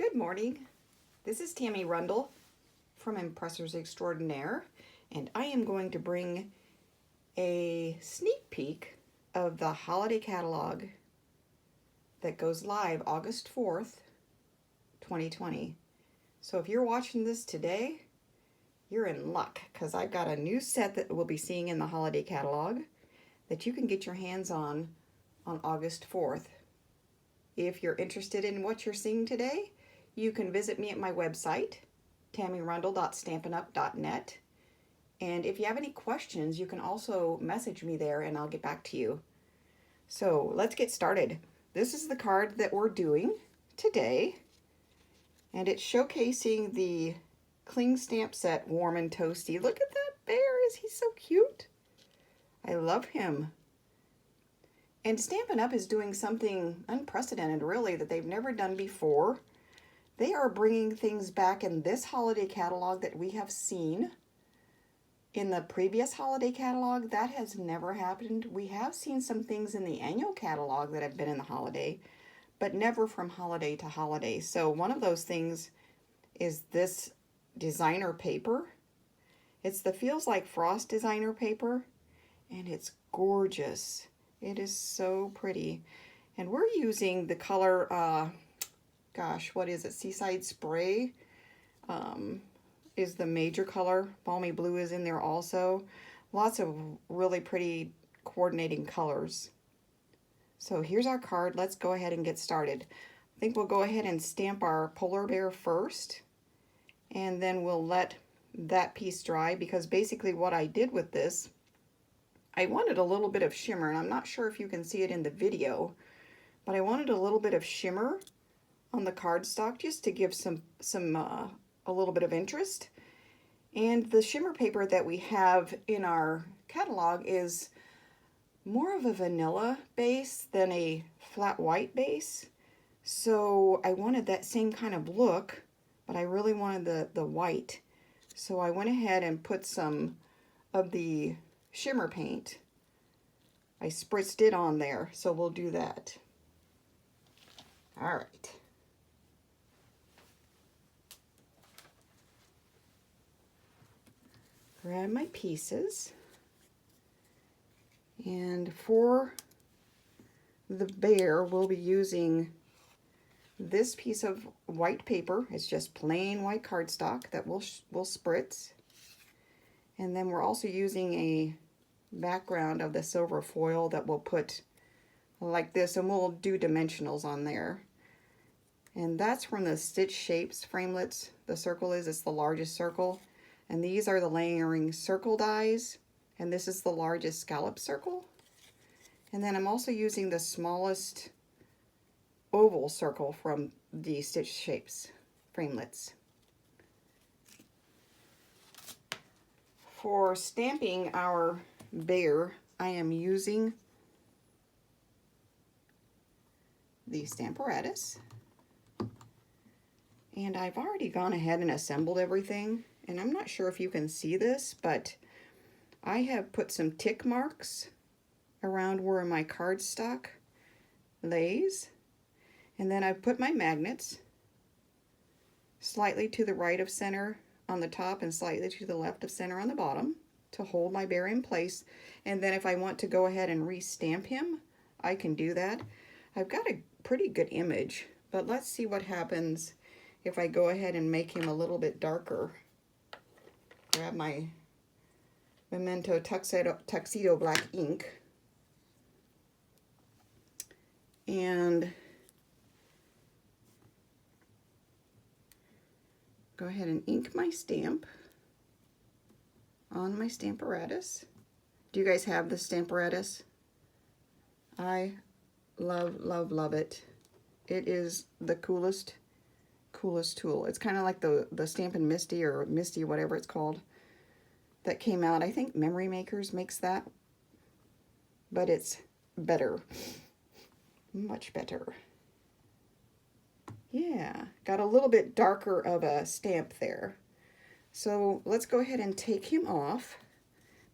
Good morning. This is Tammy Rundle from Impressors Extraordinaire, and I am going to bring a sneak peek of the holiday catalog that goes live August 4th, 2020. So if you're watching this today, you're in luck because I've got a new set that we'll be seeing in the holiday catalog that you can get your hands on August 4th. If you're interested in what you're seeing today, you can visit me at my website, tammyrundle.stampinup.net. And if you have any questions, you can also message me there and I'll get back to you. So let's get started. This is the card that we're doing today, and it's showcasing the Cling Stamp Set Warm and Toasty. Look at that bear, is he so cute? I love him. And Stampin' Up! Is doing something unprecedented, really, that they've never done before. They are bringing things back in this holiday catalog that we have seen in the previous holiday catalog. That has never happened. We have seen some things in the annual catalog that have been in the holiday, but never from holiday to holiday. So one of those things is this designer paper. It's the Feels Like Frost designer paper, and it's gorgeous. It is so pretty. And we're using the color, gosh, what is it? Seaside Spray is the major color. Balmy Blue is in there also. Lots of really pretty coordinating colors. So here's our card. Let's go ahead and get started. I think we'll go ahead and stamp our polar bear first, and then we'll let that piece dry, because basically what I did with this, I wanted a little bit of shimmer, and I'm not sure if you can see it in the video, but I wanted a little bit of shimmer on the cardstock just to give a little bit of interest. And the shimmer paper that we have in our catalog is more of a vanilla base than a flat white base. So I wanted that same kind of look, but I really wanted the white. So I went ahead and put some of the shimmer paint. I spritzed it on there, so we'll do that. All right. Grab my pieces, and for the bear we'll be using this piece of white paper. It's just plain white cardstock that we'll spritz, and then we're also using a background of the silver foil that we'll put like this, and we'll do dimensionals on there. And that's from the Stitch Shapes framelits. The circle it's the largest circle. And these are the layering circle dies, and this is the largest scallop circle. And then I'm also using the smallest oval circle from the Stitch Shapes framelits. For stamping our bear, I am using the Stamparatus. And I've already gone ahead and assembled everything. And I'm not sure if you can see this, but I have put some tick marks around where my cardstock lays. And then I've put my magnets slightly to the right of center on the top and slightly to the left of center on the bottom to hold my bear in place. And then if I want to go ahead and re-stamp him, I can do that. I've got a pretty good image, but let's see what happens if I go ahead and make him a little bit darker. Grab my Memento Tuxedo Black ink and go ahead and ink my stamp on my Stamparatus. Do you guys have the Stamparatus? I love it. It is the coolest tool. It's kind of like the Stampin' Misty or Misty, whatever it's called, that came out. I think Memory Makers makes that, but it's better, much better. Yeah, got a little bit darker of a stamp there. So let's go ahead and take him off.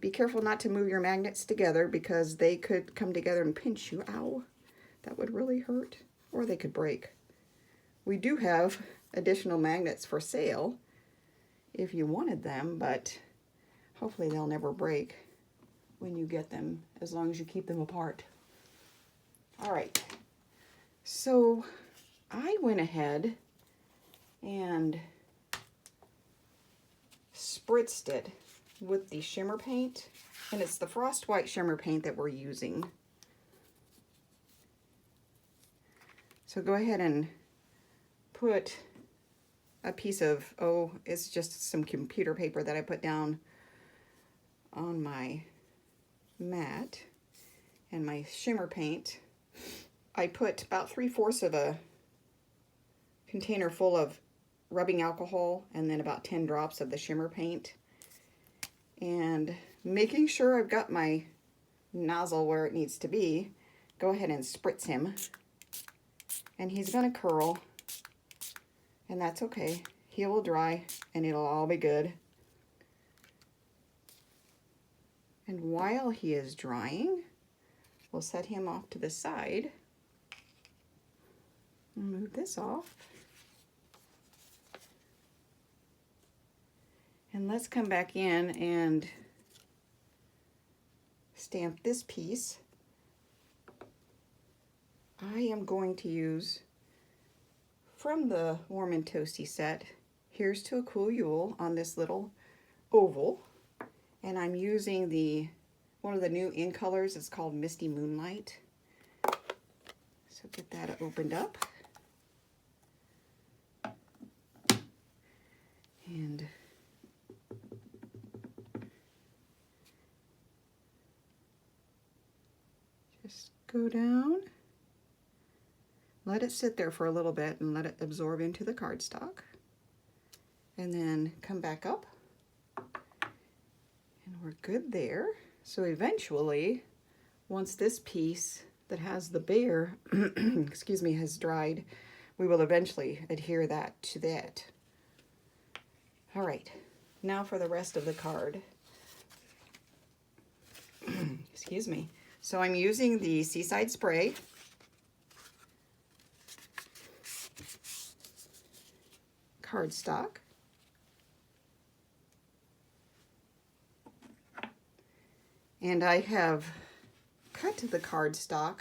Be careful not to move your magnets together because they could come together and pinch you. Ow, that would really hurt, or they could break. We do have additional magnets for sale if you wanted them, but hopefully they'll never break when you get them, as long as you keep them apart. All right, so I went ahead and spritzed it with the shimmer paint, and it's the Frost White shimmer paint that we're using. So go ahead and put a piece of, oh, it's just some computer paper that I put down on my mat, and my shimmer paint. I put about 3/4 of a container full of rubbing alcohol and then about 10 drops of the shimmer paint, and making sure I've got my nozzle where it needs to be. Go ahead and spritz him, and he's gonna curl, and that's okay. He will dry and it'll all be good. And while he is drying, we'll set him off to the side. Move this off. And let's come back in and stamp this piece. I am going to use, from the Warm and Toasty set, Here's to a Cool Yule on this little oval. And I'm using one of the new in colors. It's called Misty Moonlight. So get that opened up. And just go down. Let it sit there for a little bit and let it absorb into the cardstock. And then come back up. And we're good there. So eventually, once this piece that has the bear, excuse me, has dried, we will eventually adhere that to that. All right, now for the rest of the card. Excuse me. So I'm using the Seaside Spray. Cardstock. And I have cut the cardstock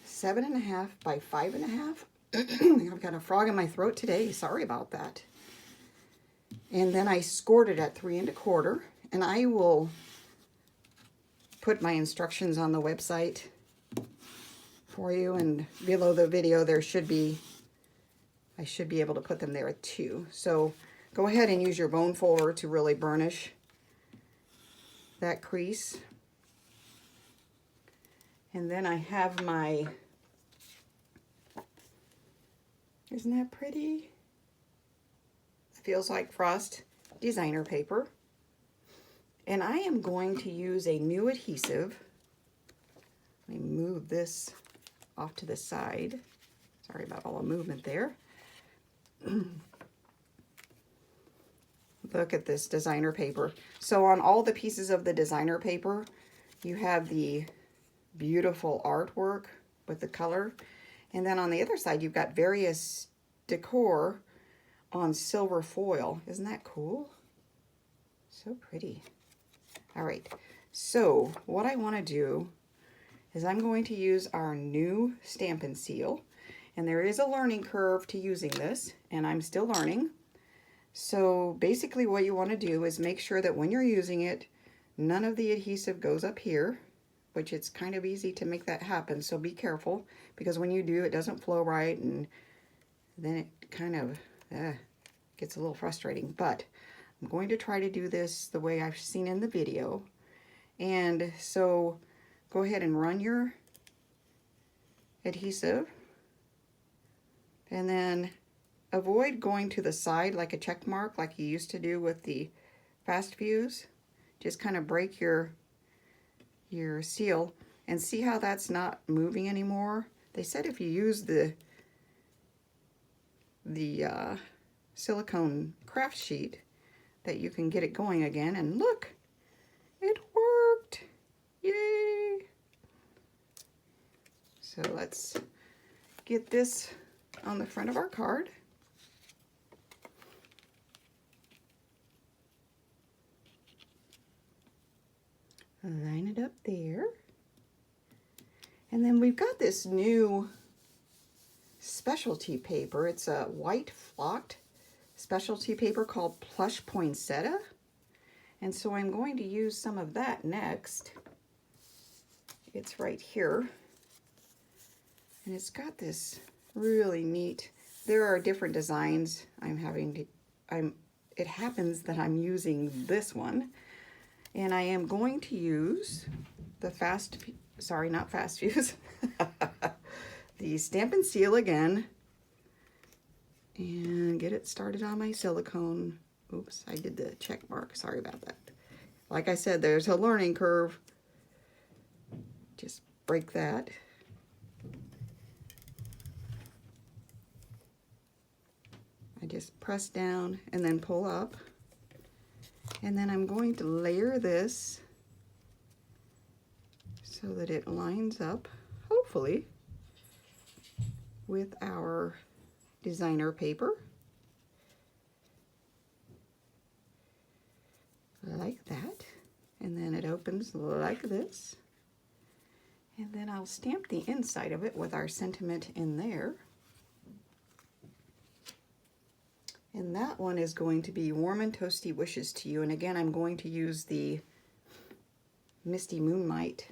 7.5 by 5.5. I've got a frog in my throat today. Sorry about that. And then I scored it at 3 1/4. And I will put my instructions on the website for you. And below the video, I should be able to put them there too. So go ahead and use your bone fuller to really burnish that crease. And then I have my, isn't that pretty? Feels like frost designer paper. And I am going to use a new adhesive. Let me move this off to the side. Sorry about all the movement there. Look at this designer paper. So on all the pieces of the designer paper, you have the beautiful artwork with the color. And then on the other side, you've got various decor on silver foil. Isn't that cool? So pretty. All right, so what I want to do is I'm going to use our new Stampin' Seal. And there is a learning curve to using this, and I'm still learning. So basically what you want to do is make sure that when you're using it, none of the adhesive goes up here, which it's kind of easy to make that happen. So be careful, because when you do, it doesn't flow right, and then it kind of gets a little frustrating. But I'm going to try to do this the way I've seen in the video. And so go ahead and run your adhesive, and then avoid going to the side like a check mark like you used to do with the fast fuse. Just kind of break your seal and see how that's not moving anymore. They said if you use the silicone craft sheet that you can get it going again. And look, it worked. Yay! So let's get this on the front of our card. Line it up there. And then we've got this new specialty paper. It's a white flocked specialty paper called Plush Poinsettia. And so I'm going to use some of that next. It's right here. And it's got this really neat, there are different designs it happens that I'm using this one. And I am going to use the not fast fuse, the Stampin' Seal again, and get it started on my silicone. Oops, I did the check mark, sorry about that. Like I said, there's a learning curve. Just break that. I just press down and then pull up. And then I'm going to layer this so that it lines up, hopefully, with our designer paper. Like that. And then it opens like this. And then I'll stamp the inside of it with our sentiment in there. And that one is going to be Warm and Toasty Wishes to You. And again, I'm going to use the Misty Moonlight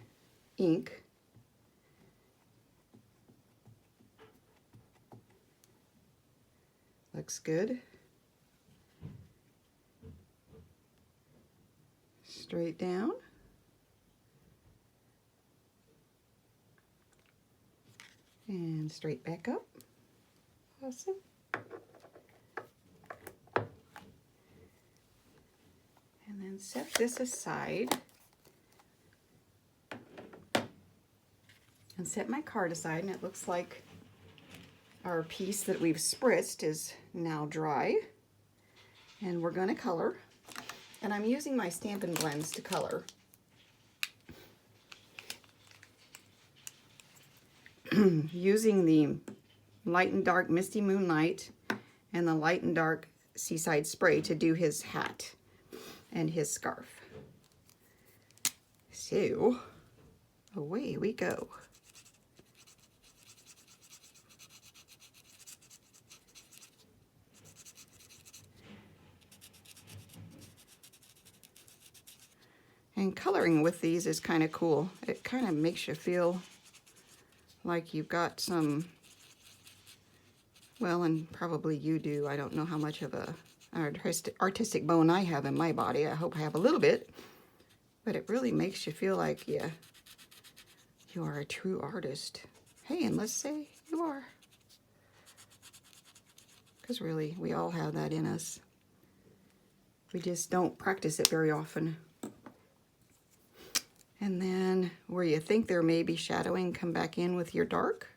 ink. Looks good. Straight down. And straight back up. Awesome. And then set this aside. And set my card aside, and it looks like our piece that we've spritzed is now dry. And we're going to color. And I'm using my Stampin Blends to color. Using the Light and Dark Misty Moonlight and the Light and Dark Seaside Spray to do his hat and his scarf. So, away we go. And coloring with these is kind of cool. It kind of makes you feel like you've got some, well, and probably you do. I don't know how much of a artistic bone I have in my body. I hope I have a little bit. But it really makes you feel like, yeah, you are a true artist. Hey, and let's say you are. Because really, we all have that in us. We just don't practice it very often. And then where you think there may be shadowing, come back in with your dark.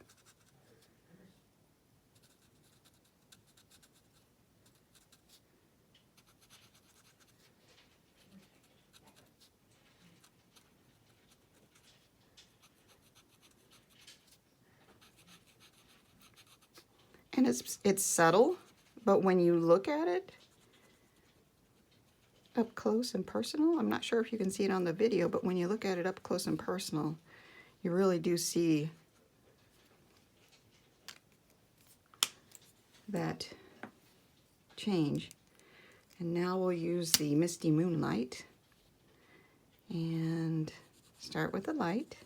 And it's subtle, but when you look at it up close and personal, I'm not sure if you can see it on the video, but when you look at it up close and personal, you really do see that change. And now we'll use the Misty Moonlight and start with the light.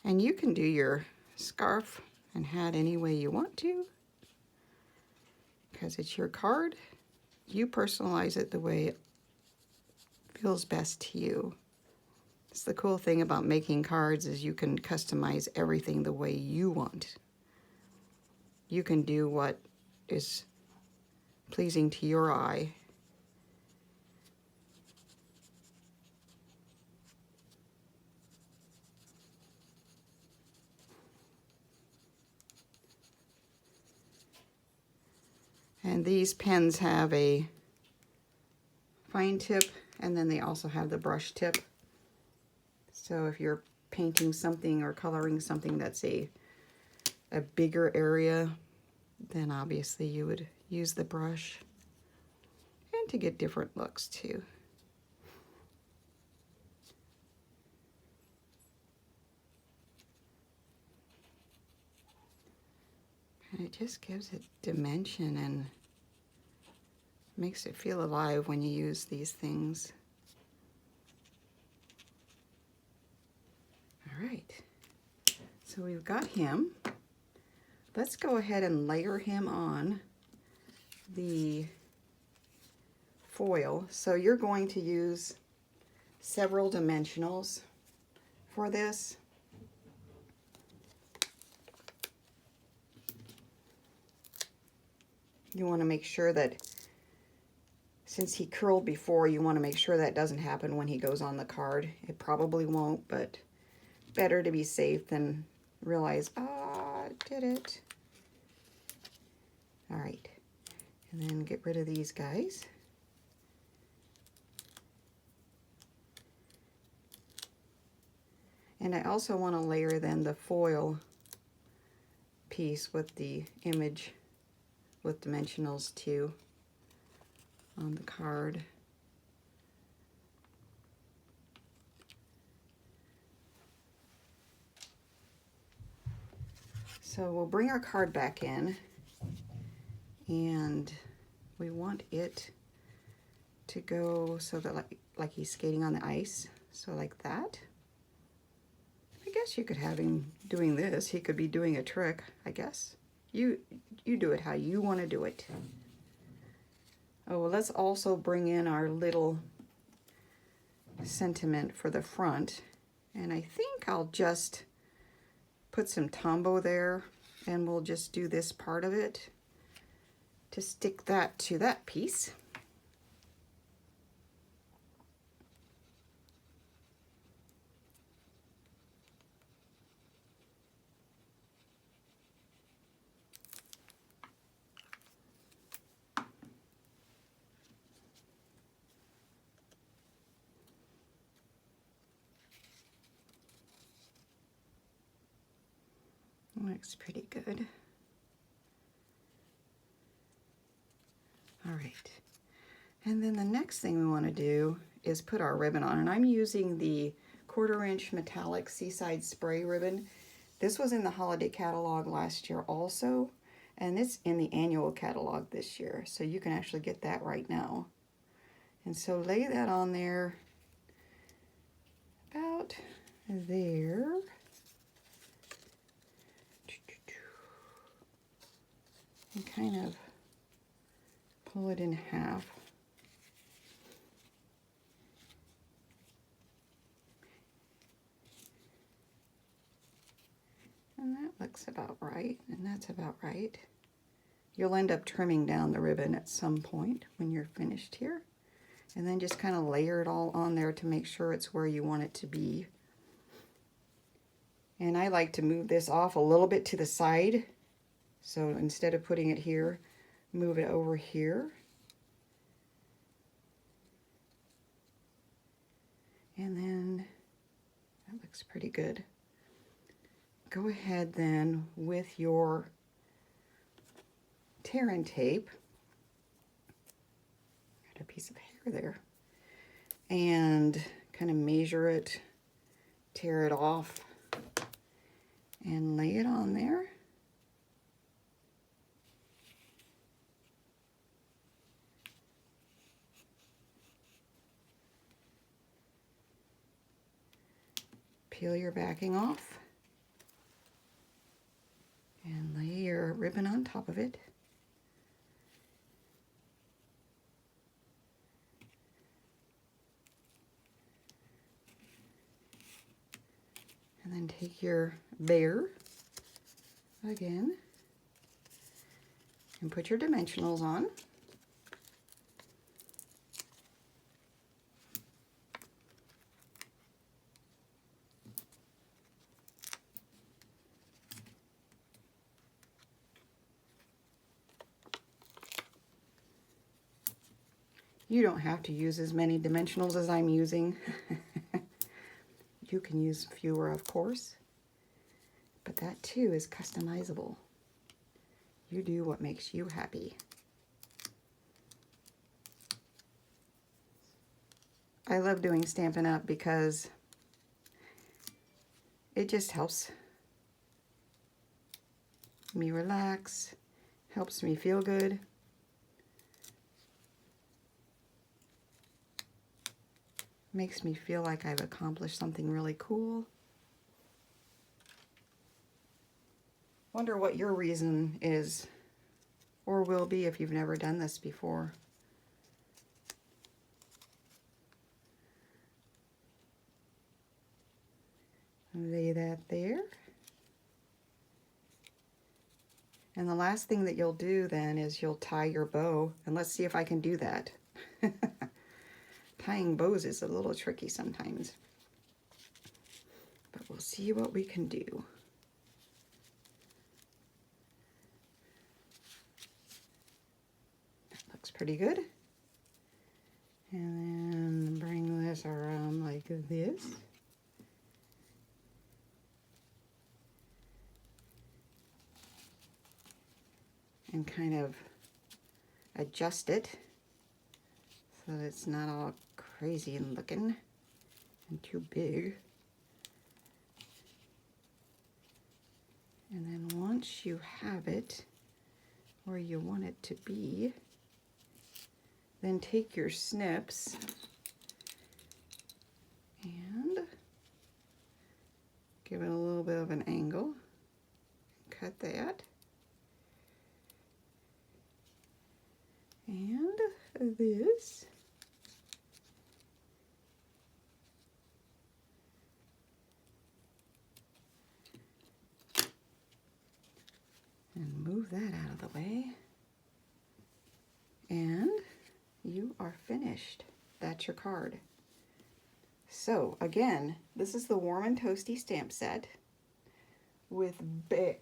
And you can do your scarf and hat any way you want to, because it's your card. You personalize it the way it feels best to you. It's the cool thing about making cards is you can customize everything the way you want. You can do what is pleasing to your eye. And these pens have a fine tip, and then they also have the brush tip. So if you're painting something or coloring something that's a bigger area, then obviously you would use the brush, and to get different looks too. And it just gives it dimension and makes it feel alive when you use these things. All right, so we've got him. Let's go ahead and layer him on the foil. So you're going to use several dimensionals for this. You want to make sure that, since he curled before, you want to make sure that doesn't happen when he goes on the card. It probably won't, but better to be safe than realize, ah, I did it. All right, and then get rid of these guys. And I also want to layer then the foil piece with the image with dimensionals too on the card. So we'll bring our card back in, and we want it to go so that like he's skating on the ice, so like that. I guess you could have him doing this. He could be doing a trick, I guess. You do it how you want to do it. Oh, well, let's also bring in our little sentiment for the front. And I think I'll just put some Tombow there, and we'll just do this part of it to stick that to that piece. Looks pretty good. All right. And then the next thing we want to do is put our ribbon on. And I'm using the 1/4 inch metallic Seaside Spray ribbon. This was in the holiday catalog last year also, and it's in the annual catalog this year. So you can actually get that right now. And so lay that on there about there. And kind of pull it in half. And that looks about right, and that's about right. You'll end up trimming down the ribbon at some point when you're finished here. And then just kind of layer it all on there to make sure it's where you want it to be. And I like to move this off a little bit to the side. So instead of putting it here, move it over here. And then that looks pretty good. Go ahead then with your tear and tape. Got a piece of hair there. And kind of measure it, tear it off, and lay it on there. Peel your backing off and lay your ribbon on top of it. And then take your bear again and put your dimensionals on. You don't have to use as many dimensionals as I'm using. You can use fewer, of course, but that too is customizable. You do what makes you happy. I love doing Stampin' Up! Because it just helps me relax, helps me feel good. Makes me feel like I've accomplished something really cool. Wonder what your reason is or will be if you've never done this before. Lay that there. And the last thing that you'll do then is you'll tie your bow, and let's see if I can do that. Tying bows is a little tricky sometimes, but we'll see what we can do. That looks pretty good. And then bring this around like this. And kind of adjust it so that it's not all crazy and looking and too big. And then once you have it where you want it to be, then take your snips and give it a little bit of an angle. Cut that. And this. And move that out of the way. And you are finished. That's your card. So again, this is the Warm and Toasty stamp set with it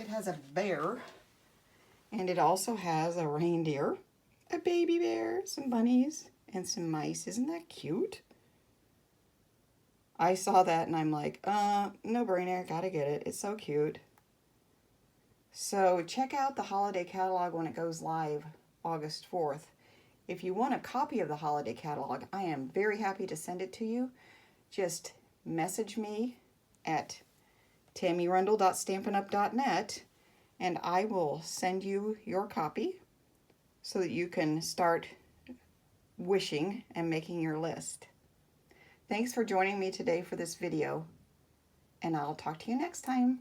has a bear, and it also has a reindeer, a baby bear, some bunnies, and some mice. Isn't that cute? I saw that and I'm like, no brainer, gotta get it. It's so cute. So check out the holiday catalog when it goes live August 4th. If you want a copy of the holiday catalog, I am very happy to send it to you. Just message me at tammyrundle.stampinup.net and I will send you your copy so that you can start wishing and making your list. Thanks for joining me today for this video, and I'll talk to you next time.